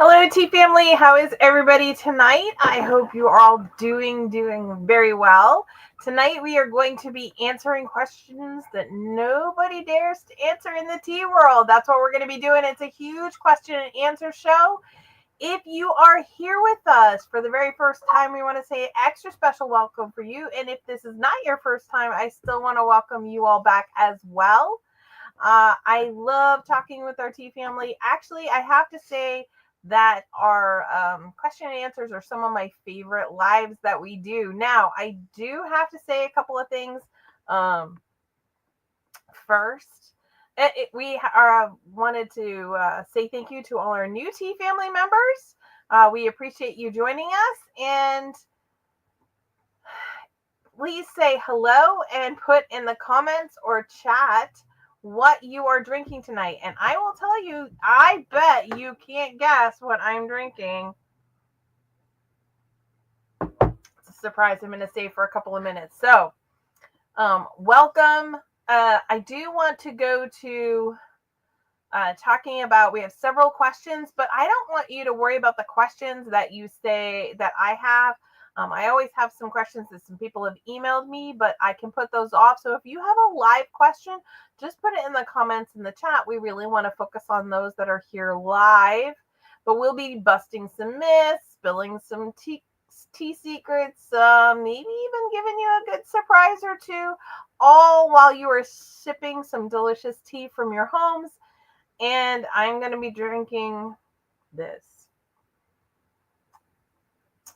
Hello, tea family. How is everybody tonight? I hope you are all doing very well. Tonight we are going to be answering questions that nobody dares to answer in the tea world. That's what we're going to be doing. It's a huge question and answer show. If you are here with us for the very first time, we want to say an extra special welcome for you. And if this is not your first time, I still want to welcome you all back as well. I love talking with our tea family. Actually, I have to say that our question and answers are some of my favorite lives that we do. Now, I do have to say a couple of things. Um, First, we wanted to say thank you to all our new tea family members. We appreciate you joining us, and please say hello and put in the comments or chat what you are drinking tonight. And I will tell you, I bet you can't guess what I'm drinking. It's a surprise. I'm going to stay for a couple of minutes. So, welcome. I do want to go to talking about, we have several questions, but I don't want you to worry about the questions that you say that I have. I always have some questions that some people have emailed me, but I can put those off. So if you have a live question, just put it in the comments in the chat. We really want to focus on those that are here live, but we'll be busting some myths, spilling some tea secrets, maybe even giving you a good surprise or two, all while you are sipping some delicious tea from your homes. And I'm going to be drinking this.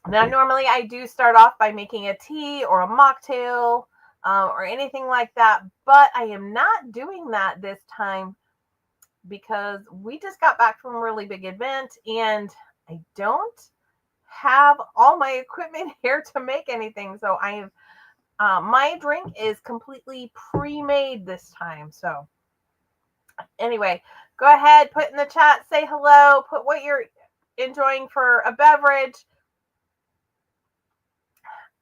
Now, normally I do start off by making a tea or a mocktail or anything like that, but I am not doing that this time because we just got back from a really big event and I don't have all my equipment here to make anything. So my drink is completely pre-made this time. So anyway, go ahead, put in the chat, say hello, put what you're enjoying for a beverage.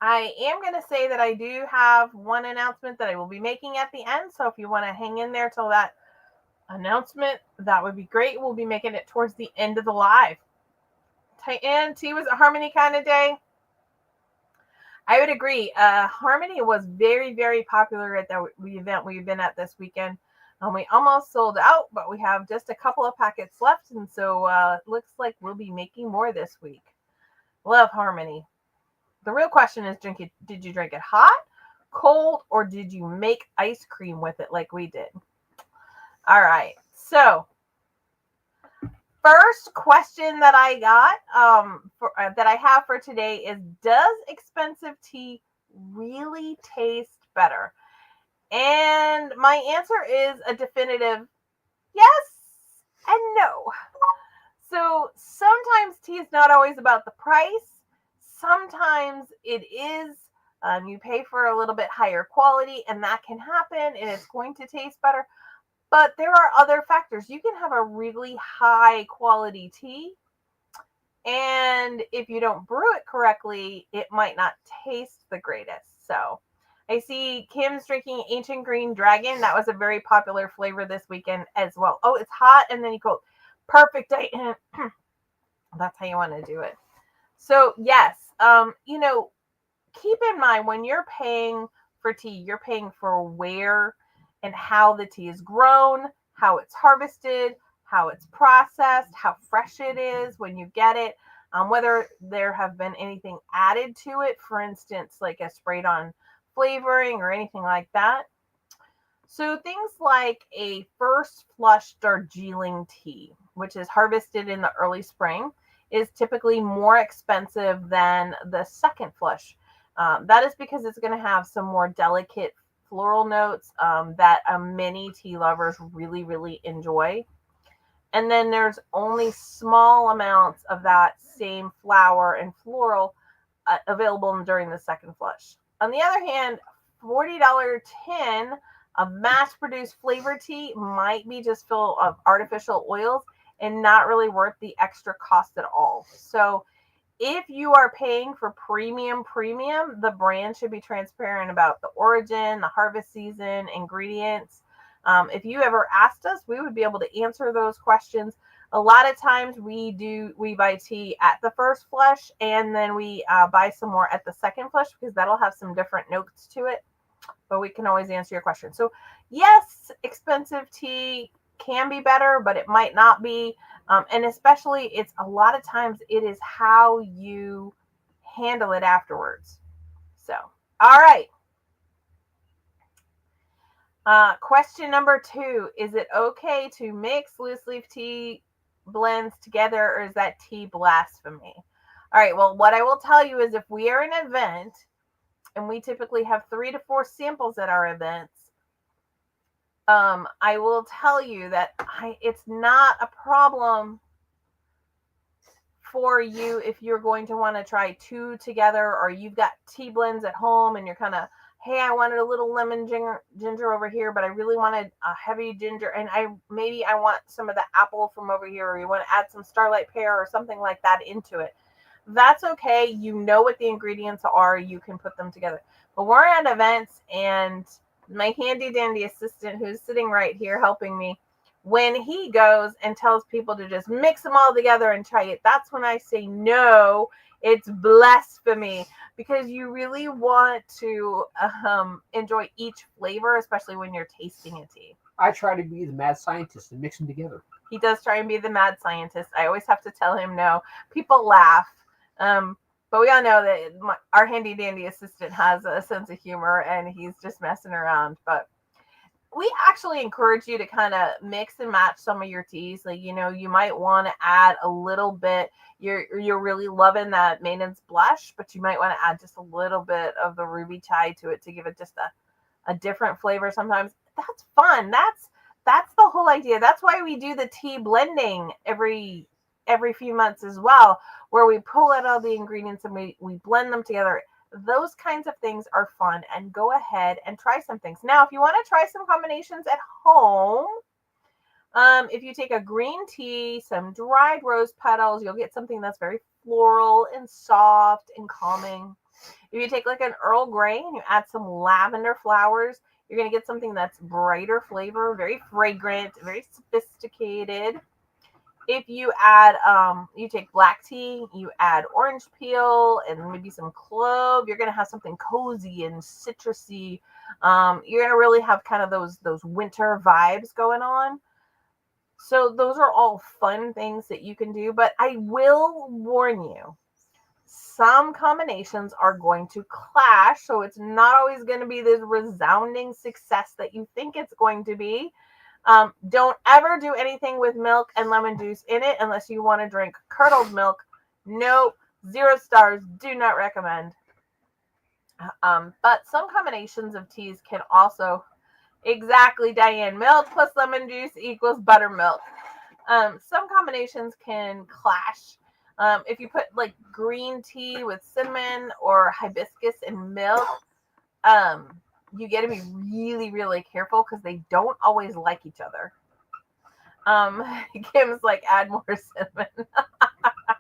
I am going to say that I do have one announcement that I will be making at the end. So if you want to hang in there till that announcement, that would be great. We'll be making it towards the end of the live. And tea was a Harmony kind of day. I would agree. Harmony was very, very popular at the event we've been at this weekend. We almost sold out, but we have just a couple of packets left. And so it looks like we'll be making more this week. Love Harmony. The real question is, did you drink it hot, cold, or did you make ice cream with it like we did? All right. So first question that I got that I have for today is, does expensive tea really taste better? And my answer is a definitive yes and no. So sometimes tea is not always about the price. Sometimes it is. You pay for a little bit higher quality, and that can happen, and it's going to taste better. But there are other factors. You can have a really high quality tea, and if you don't brew it correctly, it might not taste the greatest. So I see Kim's drinking Ancient Green Dragon. That was a very popular flavor this weekend as well. Oh, it's hot, and then you go, perfect. That's how you want to do it. So yes, keep in mind when you're paying for tea, you're paying for where and how the tea is grown, how it's harvested, how it's processed, how fresh it is when you get it, whether there have been anything added to it, for instance, like a sprayed on flavoring or anything like that. So things like a first flush Darjeeling tea, which is harvested in the early spring, is typically more expensive than the second flush. That is because it's going to have some more delicate floral notes that many tea lovers really, really enjoy. And then there's only small amounts of that same flower and floral available during the second flush. On the other hand, $40 tin of mass-produced flavor tea might be just full of artificial oils and not really worth the extra cost at all. So if you are paying for premium, the brand should be transparent about the origin, the harvest season, ingredients. If you ever asked us, we would be able to answer those questions A lot of times we buy tea at the first flush, and then we buy some more at the second flush because that'll have some different notes to it. But we can always answer your question. So yes, expensive tea can be better, but it might not be. And especially, it's a lot of times it is how you handle it afterwards. So, all right. Question number 2. Is it okay to mix loose leaf tea blends together, or is that tea blasphemy? All right. Well, what I will tell you is if we are in an event and we typically have 3 to 4 samples at our events, I will tell you that it's not a problem for you if you're going to want to try 2 together, or you've got tea blends at home and you're kind of, hey, I wanted a little lemon ginger over here, but I really wanted a heavy ginger, and I want some of the apple from over here, or you want to add some starlight pear or something like that into it. That's okay. You know what the ingredients are. You can put them together. But we're at events, and my handy dandy assistant, who's sitting right here helping me, when he goes and tells people to just mix them all together and try it, that's when I say no, it's blasphemy, because you really want to enjoy each flavor, especially when you're tasting a tea. I try to be the mad scientist and mix them together. He does try and be the mad scientist. I always have to tell him no. People laugh. But we all know that our handy dandy assistant has a sense of humor, and he's just messing around. But we actually encourage you to kind of mix and match some of your teas. Like, you might want to add a little bit. You're really loving that Maiden's Blush, but you might want to add just a little bit of the Ruby Chai to it to give it just a different flavor sometimes. That's fun. That's the whole idea. That's why we do the tea blending every few months as well, where we pull out all the ingredients and we blend them together. Those kinds of things are fun, and go ahead and try some things. Now, if you want to try some combinations at home, if you take a green tea, some dried rose petals, you'll get something that's very floral and soft and calming. If you take like an Earl Grey and you add some lavender flowers, you're going to get something that's brighter flavor, very fragrant, very sophisticated. If you add, you take black tea, you add orange peel and maybe some clove, you're going to have something cozy and citrusy. You're going to really have kind of those winter vibes going on. So those are all fun things that you can do, but I will warn you, some combinations are going to clash. So it's not always going to be this resounding success that you think it's going to be. Don't ever do anything with milk and lemon juice in it unless you want to drink curdled milk. No, 0 stars, do not recommend. But some combinations of teas can also, exactly, Diane, milk plus lemon juice equals buttermilk. Some combinations can clash. If you put like green tea with cinnamon or hibiscus and milk, you got to be really, really careful because they don't always like each other. Kim's like, add more cinnamon.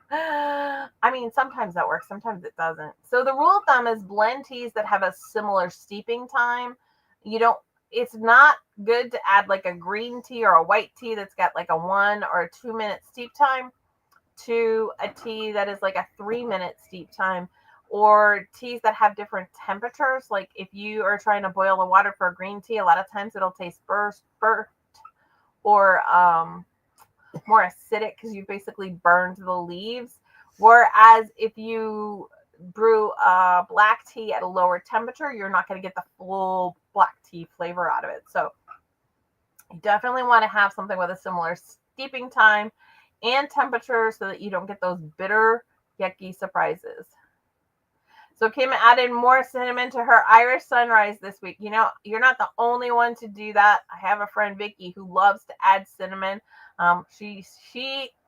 I mean, sometimes that works, sometimes it doesn't. So the rule of thumb is blend teas that have a similar steeping time. It's not good to add like a green tea or a white tea that's got like a 1 or 2 minute steep time to a tea that is like a 3-minute steep time, or teas that have different temperatures. Like if you are trying to boil the water for a green tea, a lot of times it'll taste burnt or more acidic because you basically burned the leaves. Whereas if you brew a black tea at a lower temperature, you're not going to get the full black tea flavor out of it. So you definitely want to have something with a similar steeping time and temperature so that you don't get those bitter, yucky surprises. So Kim added more cinnamon to her Irish sunrise this week. You're not the only one to do that. I have a friend, Vicky, who loves to add cinnamon. She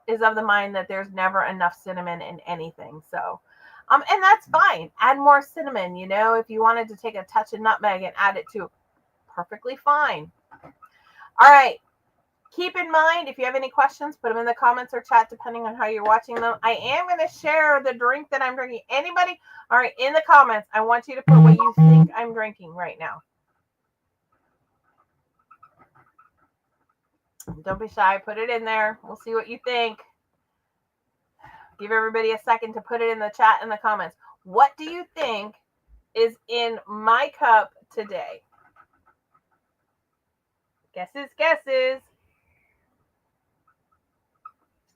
is of the mind that there's never enough cinnamon in anything. So, and that's fine. Add more cinnamon. If you wanted to take a touch of nutmeg and add it to, perfectly fine. All right. Keep in mind, if you have any questions, put them in the comments or chat, depending on how you're watching them. I am going to share the drink that I'm drinking. Anybody? All right, in the comments, I want you to put what you think I'm drinking right now. Don't be shy. Put it in there. We'll see what you think. Give everybody a second to put it in the chat and the comments. What do you think is in my cup today? Guesses, guesses.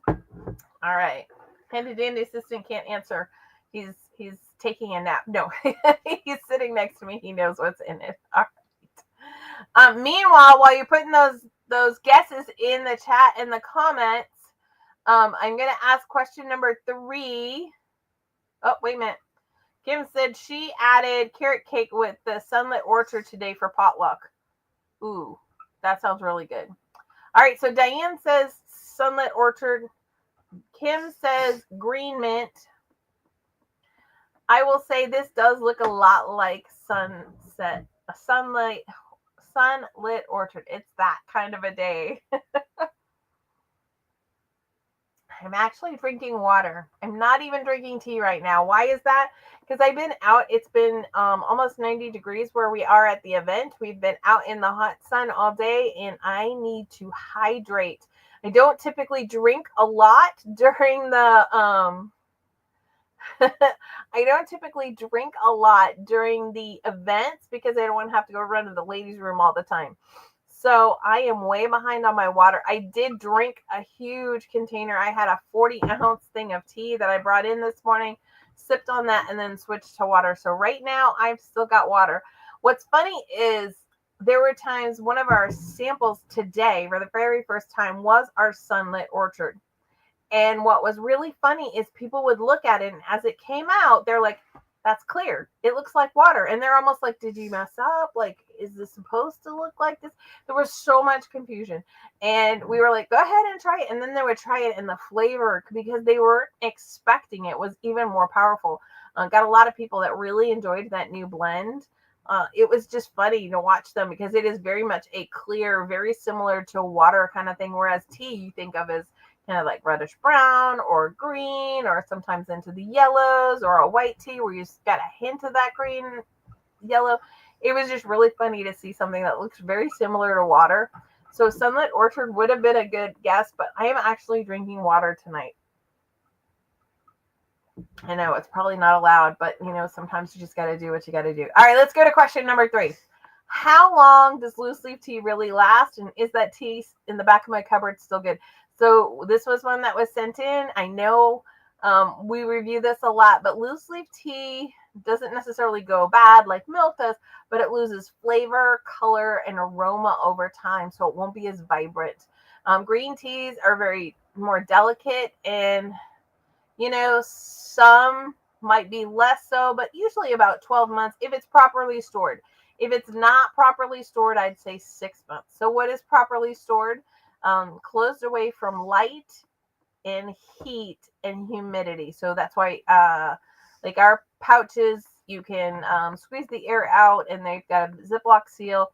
All right. Handy dandy assistant can't answer. He's taking a nap. No, he's sitting next to me. He knows what's in it. All right. Meanwhile, while you're putting those guesses in the chat and the comments, I'm gonna ask question number 3. Oh, wait a minute. Kim said she added carrot cake with the Sunlit Orchard today for potluck. Ooh, that sounds really good. All right, so Diane says Sunlit Orchard. Kim says green mint. I will say this does look a lot like sunlit orchard. It's that kind of a day. I'm actually drinking water. I'm not even drinking tea right now. Why is that? Because I've been out. It's been almost 90 degrees where we are at the event. We've been out in the hot sun all day, and I need to hydrate. I don't typically drink a lot during the I don't typically drink a lot during the events because I don't want to have to go run to the ladies' room all the time. So I am way behind on my water. I did drink a huge container. I had a 40-ounce thing of tea that I brought in this morning, sipped on that, and then switched to water. So right now I've still got water. What's funny is there were times one of our samples today for the very first time was our Sunlit Orchard. And what was really funny is people would look at it, and as it came out, they're like, that's clear. It looks like water. And they're almost like, did you mess up? Like, is this supposed to look like this? There was so much confusion. And we were like, go ahead and try it. And then they would try it, and the flavor, because they weren't expecting it, was even more powerful. Got a lot of people that really enjoyed that new blend. It was just funny to watch them because it is very much a clear, very similar to water kind of thing. Whereas tea, you think of as kind of like reddish brown or green, or sometimes into the yellows, or a white tea where you got a hint of that green yellow. It was just really funny to see something that looks very similar to water. So Sunlit Orchard would have been a good guess, but I am actually drinking water tonight. I know it's probably not allowed, but sometimes you just got to do what you got to do. All right, let's go to question number 3. How long does loose leaf tea really last? And is that tea in the back of my cupboard still good? So this was one that was sent in. I know we review this a lot, but loose leaf tea doesn't necessarily go bad like milk does, but it loses flavor, color, and aroma over time, so it won't be as vibrant. Green teas are very more delicate, and some might be less so, but usually about 12 months if it's properly stored. If it's not properly stored, I'd say 6 months. So what is properly stored? Closed away from light and heat and humidity. So that's why like our pouches, you can squeeze the air out, and they've got a Ziploc seal.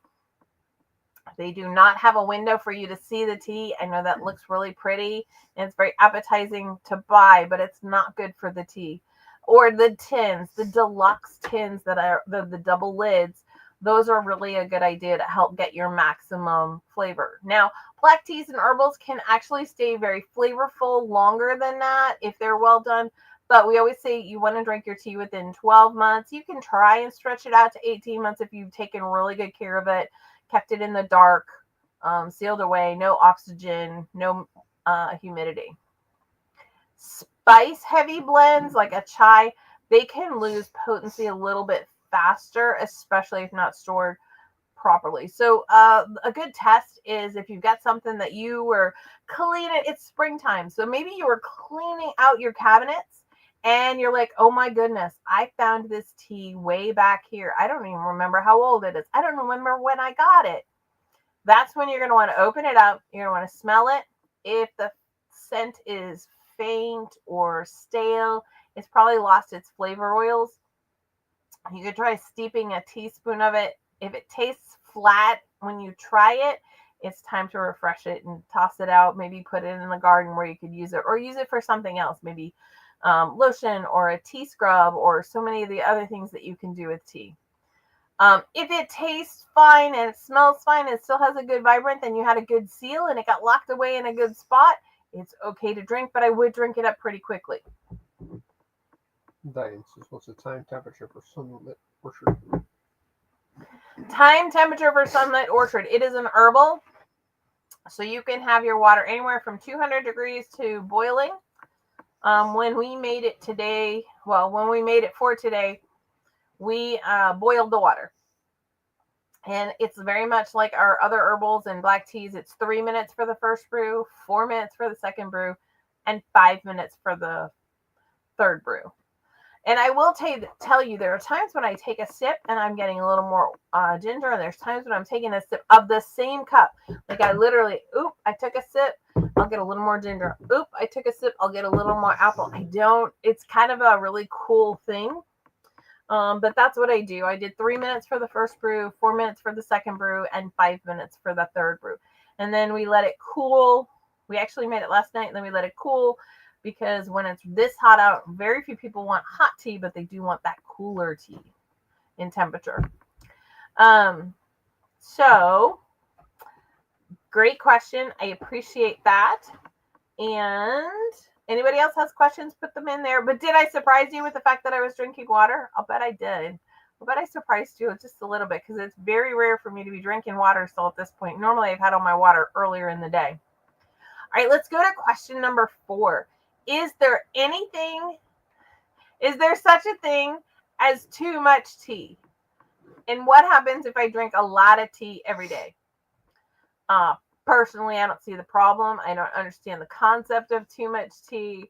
They do not have a window for you to see the tea. I know that looks really pretty and it's very appetizing to buy, but it's not good for the tea. Or the tins, the deluxe tins that are the double lids. Those are really a good idea to help get your maximum flavor. Now, black teas and herbals can actually stay very flavorful longer than that if they're well done. But we always say you want to drink your tea within 12 months. You can try and stretch it out to 18 months if you've taken really good care of it, kept it in the dark, sealed away, no oxygen, no humidity. Spice heavy blends like a chai, they can lose potency a little bit faster, especially if not stored properly. So a good test is if you've got something that you were cleaning, it's springtime. So maybe you were cleaning out your cabinets and you're like, oh my goodness, I found this tea way back here. I don't even remember how old it is. I don't remember when I got it. That's when you're going to want to open it up. You're going to want to smell it. If the scent is faint or stale, it's probably lost its flavor oils. You could try steeping a teaspoon of it. If it tastes flat when you try it, it's time to refresh it and toss it out. Maybe put it in the garden where you could use it, or use it for something else, maybe lotion or a tea scrub, or so many of the other things that you can do with tea. If it tastes fine and it smells fine, and it still has a good vibrant, then you had a good seal and it got locked away in a good spot, it's okay to drink, but I would drink it up pretty quickly. Diane says, what's the time temperature for sunlit orchard? Time temperature for sunlit orchard. It is an herbal, so you can have your water anywhere from 200 degrees to boiling. When we made it today, when we made it for today, we boiled the water. And it's very much like our other herbals and black teas. It's 3 minutes for the first brew, 4 minutes for the second brew, and 5 minutes for the third brew. And I will tell you, there are times when I take a sip and I'm getting a little more ginger, and there's times when I'm taking a sip of the same cup. Like I literally, I took a sip, I'll get a little more ginger. I took a sip, I'll get a little more apple. It's kind of a really cool thing. But that's what I do. I did 3 minutes for the first brew, 4 minutes for the second brew, and 5 minutes for the third brew. And then we let it cool. We actually made it last night, and then we let it cool, because when it's this hot out, very few people want hot tea, but they do want that cooler tea in temperature. So great question. I appreciate that. And anybody else has questions, put them in there. But did I surprise you with the fact that I was drinking water? I'll bet I did. I'll bet I surprised you just a little bit, because it's very rare for me to be drinking water still at this point. Normally, I've had all my water earlier in the day. All right, let's go to question number 4. Is there such a thing as too much tea? And what happens if I drink a lot of tea every day? Personally, I don't see the problem. I don't understand the concept of too much tea.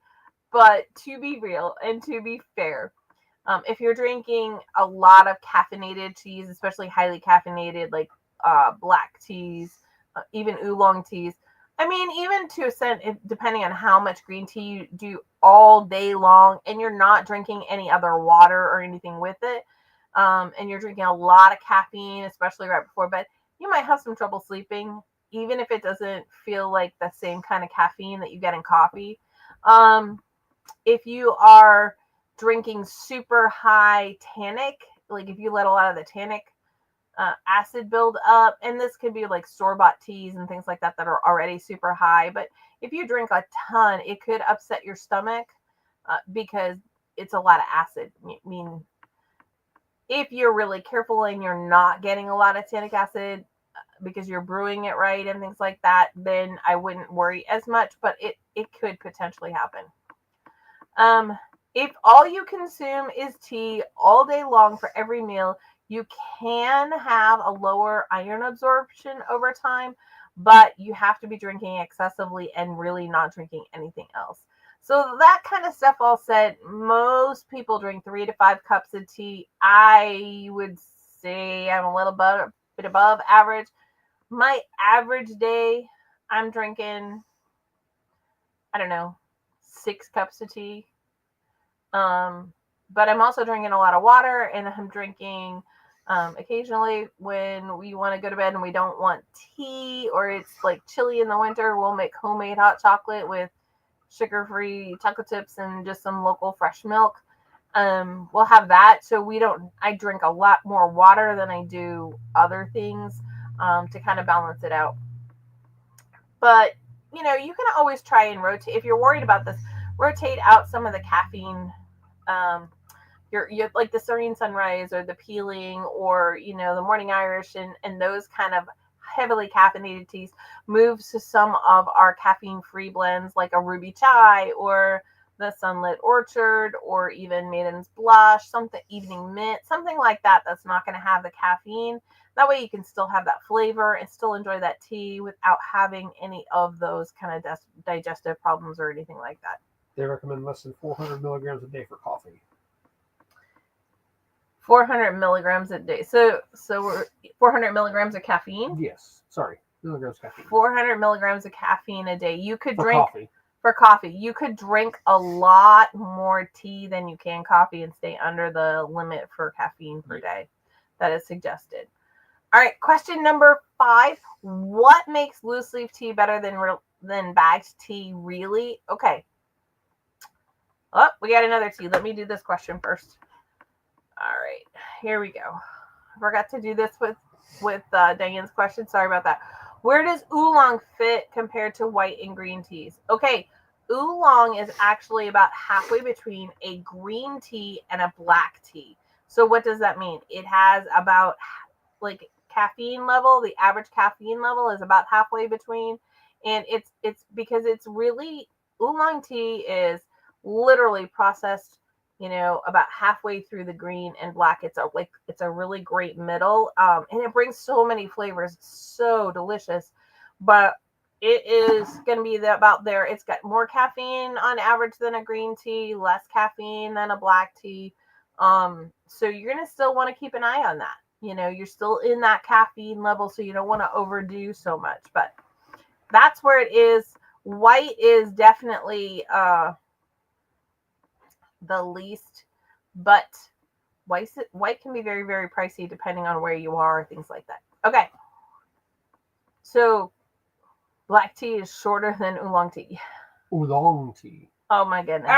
But to be real and to be fair, if you're drinking a lot of caffeinated teas, especially highly caffeinated, like black teas, even oolong teas, I mean, even to a extent, depending on how much green tea you do all day long, and you're not drinking any other water or anything with it, and you're drinking a lot of caffeine, especially right before bed, you might have some trouble sleeping, even if it doesn't feel like the same kind of caffeine that you get in coffee. If you are drinking super high tannic, like if you let a lot of the tannic acid build up, and this could be like store-bought teas and things like that that are already super high, but if you drink a ton, it could upset your stomach because it's a lot of acid. I mean, if you're really careful and you're not getting a lot of tannic acid because you're brewing it right and things like that, then I wouldn't worry as much, but it could potentially happen. If all you consume is tea all day long for every meal, you can have a lower iron absorption over time, but you have to be drinking excessively and really not drinking anything else. So that kind of stuff all said, most people drink 3 to 5 cups of tea. I would say I'm a little bit above average. My average day, I'm drinking, 6 cups of tea. But I'm also drinking a lot of water, and I'm drinking occasionally when we want to go to bed and we don't want tea, or it's like chilly in the winter, we'll make homemade hot chocolate with sugar-free chocolate chips and just some local fresh milk. We'll have that. So I drink a lot more water than I do other things to kind of balance it out. But, you can always try and rotate. If you're worried about this, rotate out some of the caffeine. You're like the Serene Sunrise or the Peeling or, the Morning Irish and those kind of heavily caffeinated teas. Move to some of our caffeine-free blends like a Ruby Chai or the Sunlit Orchard or even Maiden's Blush, something Evening Mint, something like that that's not going to have the caffeine. That way you can still have that flavor and still enjoy that tea without having any of those kind of digestive problems or anything like that. They recommend less than 400 milligrams a day for coffee. 400 milligrams a day. So we're 400 milligrams of caffeine? Yes. Sorry. Milligrams of caffeine. 400 milligrams of caffeine a day. You could drink for coffee. You could drink a lot more tea than you can coffee and stay under the limit for caffeine per day that is suggested. All right, question number 5. What makes loose leaf tea better than bagged tea, really? Okay. Oh, we got another tea. Let me do this question first. All right, here we go. I forgot to do this with Diane's question. Sorry about that. Where does oolong fit compared to white and green teas? Okay, oolong is actually about halfway between a green tea and a black tea. So what does that mean? It has about like caffeine level. The average caffeine level is about halfway between, and it's because it's really oolong tea is literally processed, about halfway through the green and black. It's a really great middle, and it brings so many flavors, so delicious. But it is going to be about there. It's got more caffeine on average than a green tea, less caffeine than a black tea. So you're going to still want to keep an eye on that. You're still in that caffeine level, so you don't want to overdo so much. But that's where it is. White is definitely the least, but white can be very, very pricey depending on where you are, things like that. Okay. So black tea is shorter than oolong tea. Oolong tea. Oh my goodness.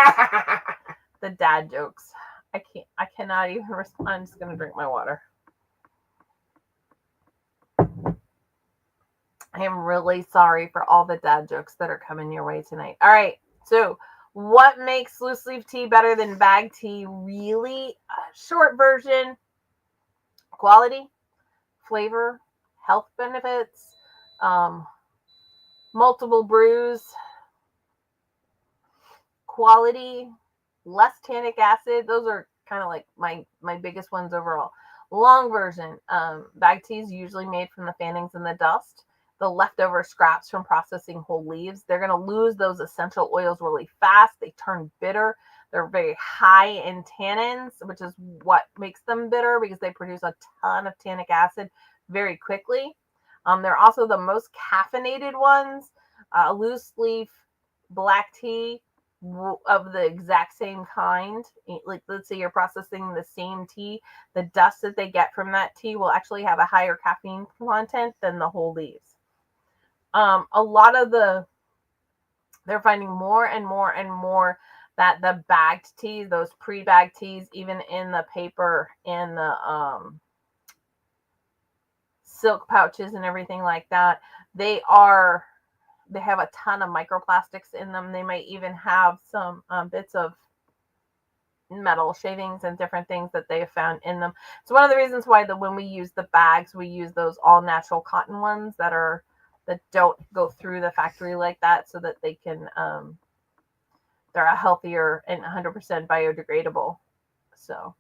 The dad jokes. I cannot even respond. I'm just going to drink my water. I am really sorry for all the dad jokes that are coming your way tonight. All right. So what makes loose leaf tea better than bag tea? Really, short version: quality, flavor, health benefits, multiple brews, quality, less tannic acid. Those are kind of like my biggest ones overall. Long version: bag tea is usually made from the fannings and the dust, the leftover scraps from processing whole leaves. They're going to lose those essential oils really fast. They turn bitter. They're very high in tannins, which is what makes them bitter because they produce a ton of tannic acid very quickly. They're also the most caffeinated ones. Loose leaf black tea of the exact same kind. Like, let's say you're processing the same tea, the dust that they get from that tea will actually have a higher caffeine content than the whole leaves. A lot of they're finding more and more and more that the bagged teas, those pre-bagged teas, even in the paper and the silk pouches and everything like that, they have a ton of microplastics in them. They might even have some bits of metal shavings and different things that they have found in them. It's one of the reasons why when we use the bags, we use those all natural cotton ones that don't go through the factory like that, so that they can they're a healthier and 100% biodegradable. So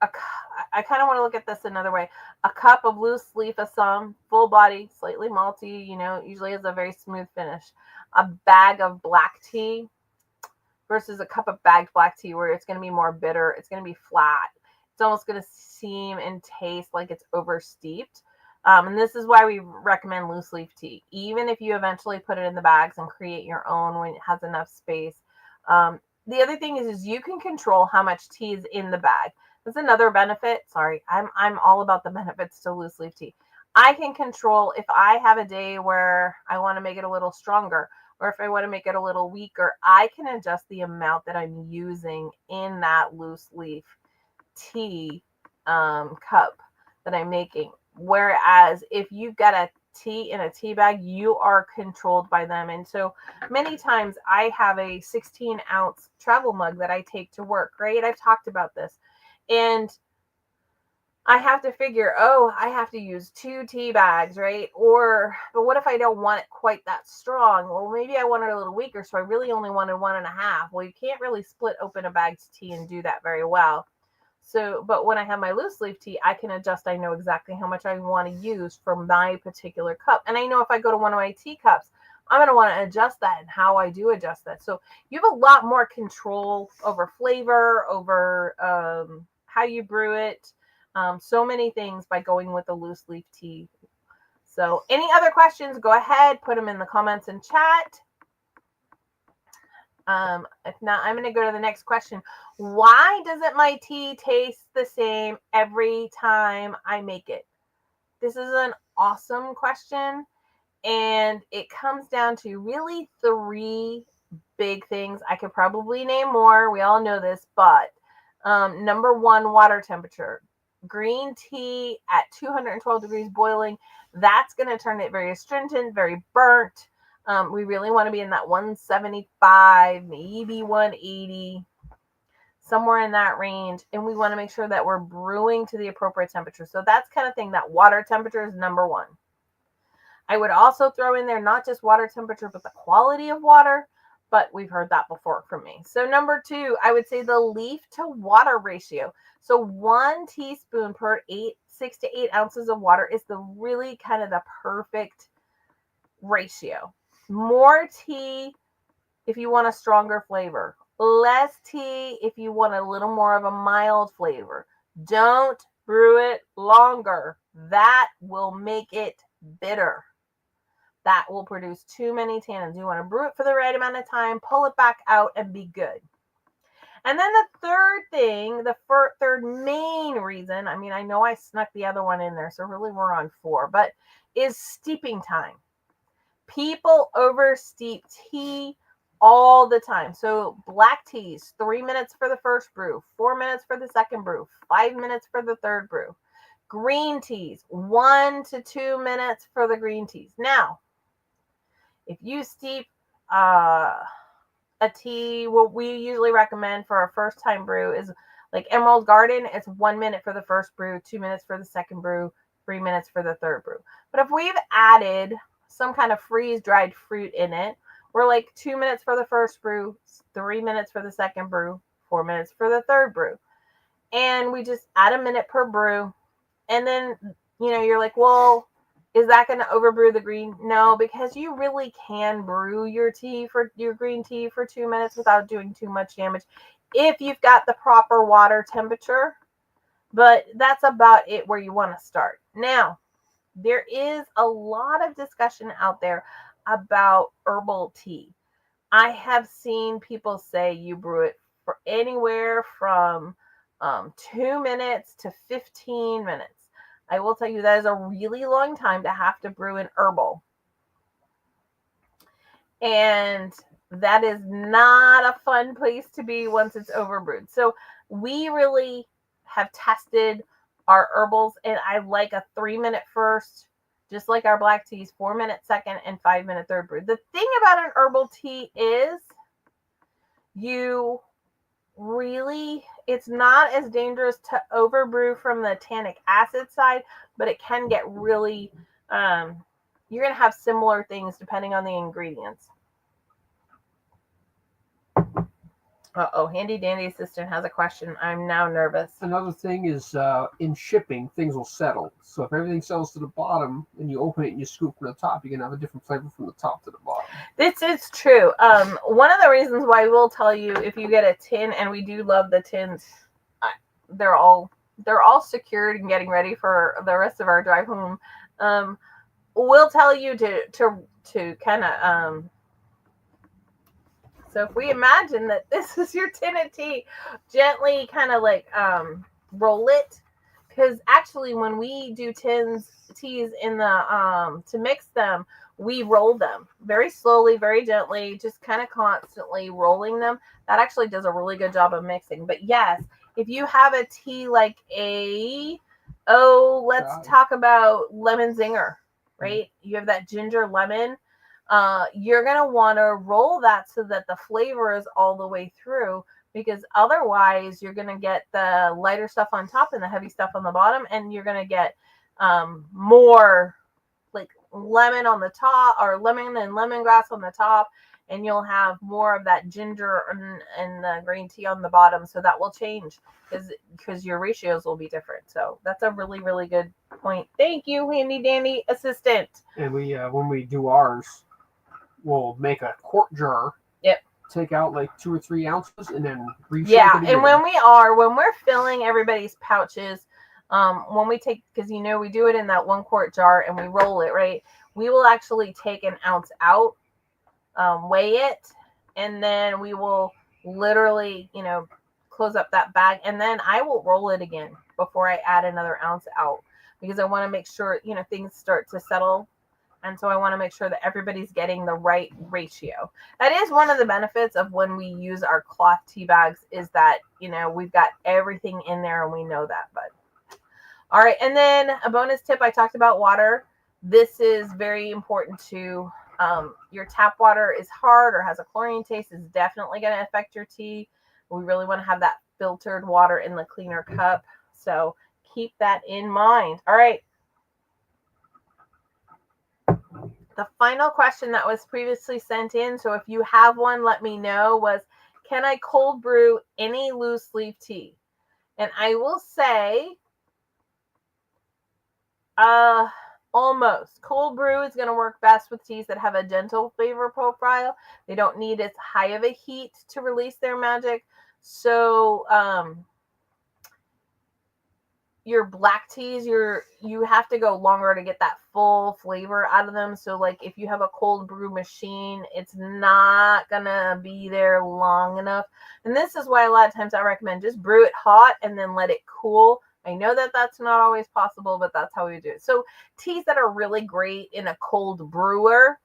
I kind of want to look at this another way. A cup of loose leaf Assam, full body, slightly malty, usually has a very smooth finish. A bag of black tea versus a cup of bagged black tea, where it's going to be more bitter. It's going to be flat. It's almost going to seem and taste like it's oversteeped. And this is why we recommend loose leaf tea, even if you eventually put it in the bags and create your own when it has enough space. The other thing is you can control how much tea is in the bag. That's another benefit. Sorry, I'm all about the benefits to loose leaf tea. I can control if I have a day where I want to make it a little stronger, or if I want to make it a little weaker. I can adjust the amount that I'm using in that loose leaf tea cup that I'm making. Whereas if you've got a tea in a tea bag, you are controlled by them. And so many times I have a 16-ounce travel mug that I take to work, right? I've talked about this. And I have to figure, I have to use 2 tea bags, right? But what if I don't want it quite that strong? Well, maybe I want it a little weaker, so I really only wanted 1.5. Well, you can't really split open a bagged tea and do that very well. So, but when I have my loose leaf tea, I can adjust. I know exactly how much I want to use for my particular cup. And I know if I go to one of my teacups, I'm going to want to adjust that and how I do adjust that. So you have a lot more control over flavor, over how you brew it. So many things by going with the loose leaf tea. So any other questions, go ahead, put them in the comments and chat. If not, I'm going to go to the next question. Why doesn't my tea taste the same every time I make it? This is an awesome question. And it comes down to really 3 big things. I could probably name more. We all know this, but Number one, water temperature. Green tea at 212 degrees boiling, that's going to turn it very astringent, very burnt. We really want to be in that 175, maybe 180, somewhere in that range. And we want to make sure that we're brewing to the appropriate temperature. So that's kind of thing, that water temperature is number one. I would also throw in there not just water temperature, but the quality of water. But we've heard that before from me. So number two, I would say the leaf to water ratio. So 1 teaspoon per 6 to 8 ounces of water is the really kind of the perfect ratio. More tea if you want a stronger flavor. Less tea if you want a little more of a mild flavor. Don't brew it longer. That will make it bitter. That will produce too many tannins. You want to brew it for the right amount of time, pull it back out, and be good. And then the third thing, the third main reason, I know I snuck the other one in there, so really we're on 4, but is steeping time. People oversteep tea all the time. So black teas, 3 minutes for the first brew, 4 minutes for the second brew, 5 minutes for the third brew. Green teas, 1 to 2 minutes for the green teas. Now, if you steep a tea, what we usually recommend for a first time brew is like Emerald Garden. It's 1 minute for the first brew, 2 minutes for the second brew, 3 minutes for the third brew. But if we've added some kind of freeze dried fruit in it, we're like 2 minutes for the first brew, 3 minutes for the second brew, 4 minutes for the third brew. And we just add a minute per brew. And then, you're like, well, is that going to overbrew the green? No, because you really can brew your green tea for 2 minutes without doing too much damage if you've got the proper water temperature. But that's about it where you want to start. Now, there is a lot of discussion out there about herbal tea. I have seen people say you brew it for anywhere from 2 minutes to 15 minutes. I will tell you that is a really long time to have to brew an herbal. And that is not a fun place to be once it's overbrewed. So we really have tested our herbals, and I like a 3 minute first, just like our black teas, 4 minute second, and 5 minute third brew. The thing about an herbal tea is it's not as dangerous to overbrew from the tannic acid side, but it can get really, you're going to have similar things depending on the ingredients. Handy dandy assistant has a question. I'm now nervous. Another thing is in shipping, things will settle. So if everything settles to the bottom and you open it and you scoop from the top, you're going to have a different flavor from the top to the bottom. This is true. One of the reasons why we'll tell you if you get a tin, and we do love the tins, they're all secured and getting ready for the rest of our drive home. We'll tell you to kind of so if we imagine that this is your tin of tea, gently kind of like roll it, because actually when we do teas in the to mix them, we roll them very slowly, very gently, just kind of constantly rolling them. That actually does a really good job of mixing. But yes, if you have a tea like let's talk about lemon zinger, right? Mm-hmm. You have that ginger lemon. You're going to want to roll that so that the flavor is all the way through, because otherwise you're going to get the lighter stuff on top and the heavy stuff on the bottom, and you're going to get more like lemon on the top, or lemon and lemongrass on the top, and you'll have more of that ginger and the green tea on the bottom. So that will change because your ratios will be different. So that's a really, really good point. Thank you, handy dandy assistant. And we when we do ours, we'll make a quart jar. Yep. Take out like 2 or 3 ounces and then reshape it again. And when we're filling everybody's pouches, when we take, because we do it in that 1 quart jar and we roll it, right? We will actually take an ounce out, weigh it, and then we will literally, close up that bag, and then I will roll it again before I add another ounce out, because I want to make sure, things start to settle. And so I want to make sure that everybody's getting the right ratio. That is one of the benefits of when we use our cloth tea bags, is that, we've got everything in there and we know that. But all right. And then a bonus tip, I talked about water. This is very important too. Your tap water is hard or has a chlorine taste, is definitely going to affect your tea. We really want to have that filtered water in the cleaner cup. So keep that in mind. All right. The final question that was previously sent in, so if you have one, let me know, was, can I cold brew any loose leaf tea? And I will say, almost. Cold brew is going to work best with teas that have a gentle flavor profile. They don't need as high of a heat to release their magic. So, your black teas, you have to go longer to get that full flavor out of them. So like if you have a cold brew machine, it's not gonna be there long enough. And this is why a lot of times I recommend just brew it hot and then let it cool. I know that that's not always possible, but that's how we do it. So teas that are really great in a cold brewer,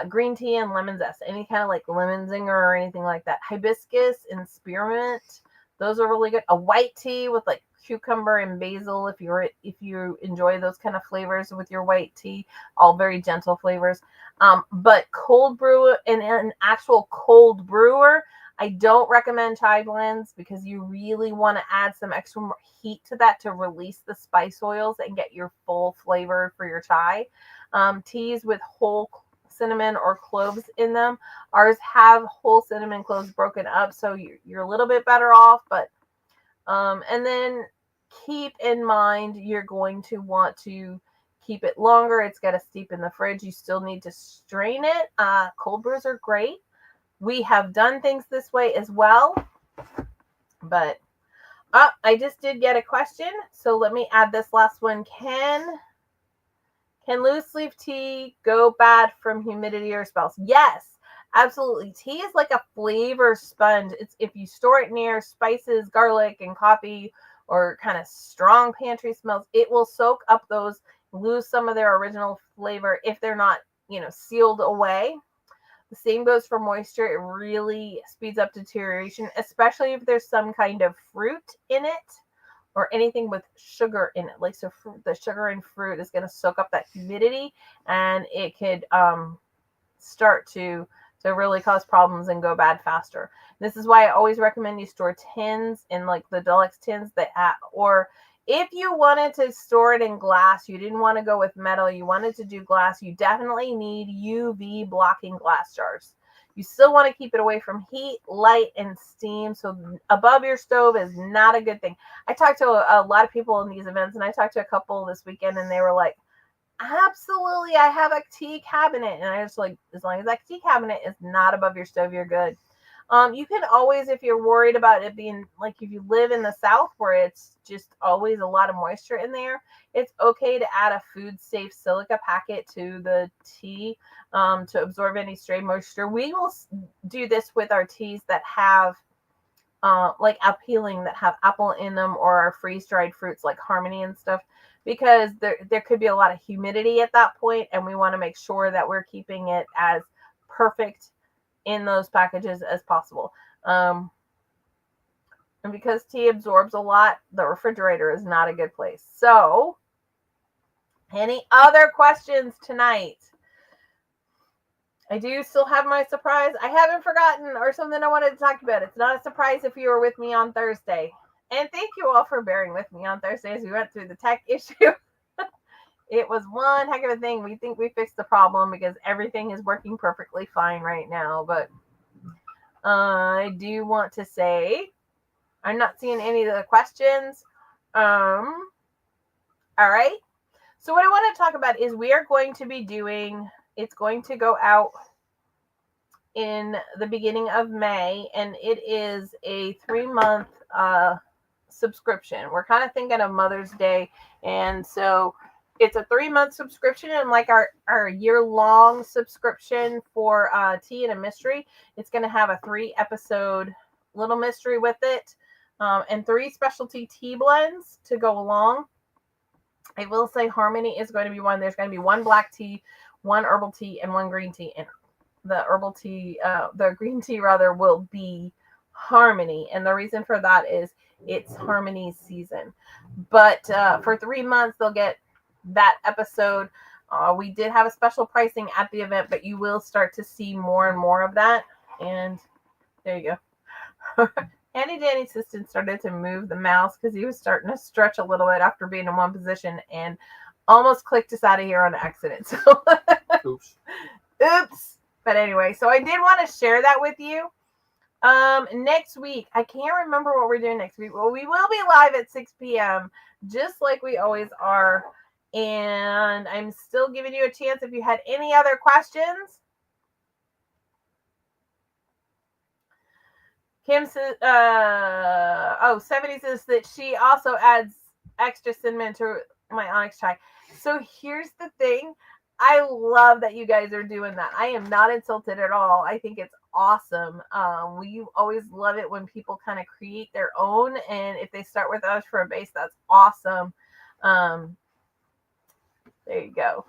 green tea and lemon zest, any kind of like lemon zinger or anything like that. Hibiscus and spearmint, those are really good. A white tea with like cucumber and basil, if you enjoy those kind of flavors with your white tea, all very gentle flavors. But cold brew, in an actual cold brewer, I don't recommend chai blends, because you really want to add some extra heat to that to release the spice oils and get your full flavor for your chai. Teas with whole cinnamon or cloves in them, ours have whole cinnamon cloves broken up, so you're a little bit better off. But and then keep in mind, you're going to want to keep it longer. It's got to steep in the fridge. You still need to strain it. Cold brews are great. We have done things this way as well. But I just did get a question, so let me add this last one. Can loose leaf tea go bad from humidity or spells? Yes, absolutely. Tea is like a flavor sponge. It's, if you store it near spices, garlic, and coffee, or kind of strong pantry smells, it will soak up those, lose some of their original flavor if they're not, sealed away. The same goes for moisture. It really speeds up deterioration, especially if there's some kind of fruit in it or anything with sugar in it. Like, so the sugar in fruit is going to soak up that humidity, and it could start to really cause problems and go bad faster. This is why I always recommend you store tins in like the deluxe tins or if you wanted to store it in glass, you didn't want to go with metal, you wanted to do glass, you definitely need UV blocking glass jars. You still want to keep it away from heat, light, and steam. So above your stove is not a good thing. I talked to a lot of people in these events, and I talked to a couple this weekend, and they were like, absolutely, I have a tea cabinet. And I was like, as long as that tea cabinet is not above your stove, you're good. You can always, if you're worried about it being like, if you live in the South where it's just always a lot of moisture in there, it's okay to add a food safe silica packet to the tea to absorb any stray moisture. We will do this with our teas that have like appealing, that have apple in them, or our freeze dried fruits like Harmony and stuff, because there could be a lot of humidity at that point, and we want to make sure that we're keeping it as perfect in those packages as possible. And because tea absorbs a lot, the refrigerator is not a good place. So, any other questions tonight? I do still have my surprise. I haven't forgotten, or something I wanted to talk about. It's not a surprise if you were with me on Thursday. And thank you all for bearing with me on Thursday as we went through the tech issue. It was one heck of a thing. We think we fixed the problem because everything is working perfectly fine right now. But I do want to say I'm not seeing any of the questions. All right. So what I want to talk about is we are going to be doing, it's going to go out in the beginning of May, and it is a 3-month subscription. We're kind of thinking of Mother's Day, and so it's a 3-month subscription, and like our year-long subscription for Tea and a Mystery, it's going to have a 3-episode little mystery with it, and 3 specialty tea blends to go along. I will say Harmony is going to be one. There's going to be one black tea, one herbal tea, and one green tea. And the green tea rather, will be Harmony. And the reason for that is it's Harmony's season. But for 3 months, they'll get that episode. We did have a special pricing at the event, but you will start to see more and more of that. And there you go. Handy Danny assistant started to move the mouse because he was starting to stretch a little bit after being in one position and almost clicked us out of here on accident. So, oops. But anyway, so I did want to share that with you. Next week, I can't remember what we're doing next week. Well, we will be live at 6 p.m. just like we always are. And I'm still giving you a chance if you had any other questions. Kim says, 70 says that she also adds extra cinnamon to my onyx chai. So here's the thing. I love that you guys are doing that. I am not insulted at all. I think it's awesome. We always love it when people kind of create their own. And if they start with us for a base, that's awesome. There you go.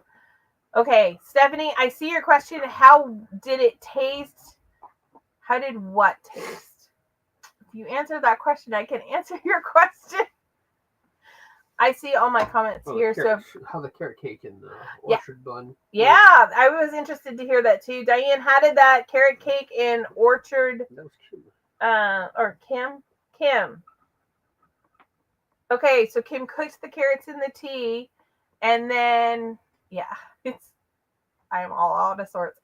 Okay, Stephanie, I see your question. How did it taste? How did what taste? You answer that question, I can answer your question. I see all my comments here. How the carrot cake in the orchard bun. Yeah, I was interested to hear that too. Diane, how did that carrot cake in orchard? That was Kim. Or Kim? Kim. Okay, so Kim cooks the carrots in the tea, and then I'm all out of sorts.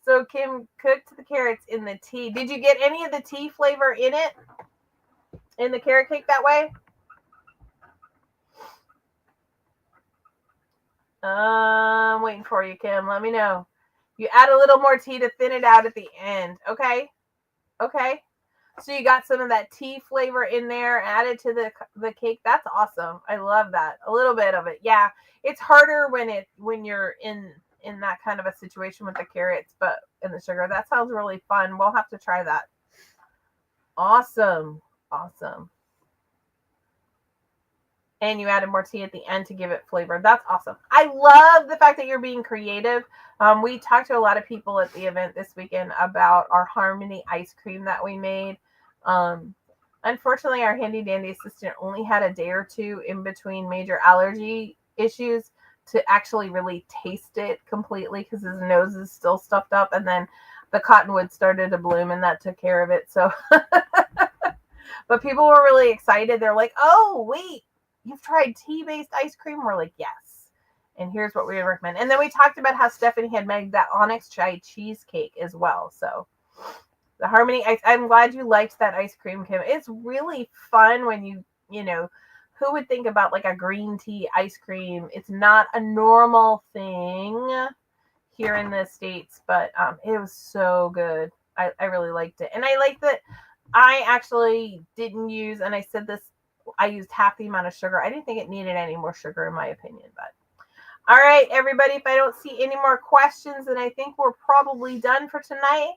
So Kim cooked the carrots in the tea. Did you get any of the tea flavor in it? In the carrot cake that way? I'm waiting for you, Kim. Let me know. You add a little more tea to thin it out at the end. Okay? Okay. So you got some of that tea flavor in there added to the cake. That's awesome. I love that. A little bit of it. Yeah. It's harder when you're in that kind of a situation with the carrots, but and the sugar. That sounds really fun. We'll have to try that. Awesome. Awesome. And you added more tea at the end to give it flavor. That's awesome. I love the fact that you're being creative. We talked to a lot of people at the event this weekend about our Harmony ice cream that we made. Unfortunately, our handy dandy assistant only had a day or two in between major allergy issues to actually really taste it completely because his nose is still stuffed up. And then the cottonwood started to bloom and that took care of it. So, but people were really excited. They're like, oh, wait. You've tried tea-based ice cream? We're like, yes. And here's what we would recommend. And then we talked about how Stephanie had made that onyx chai cheesecake as well. So the Harmony, I'm glad you liked that ice cream, Kim. It's really fun when you know, who would think about like a green tea ice cream? It's not a normal thing here in the States, but it was so good. I really liked it. And I like that I actually didn't use, and I said this, I used half the amount of sugar. I didn't think it needed any more sugar in my opinion, but all right, everybody, if I don't see any more questions, then I think we're probably done for tonight.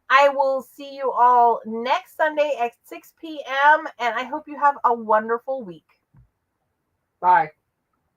I will see you all next Sunday at 6 p.m. and I hope you have a wonderful week. Bye.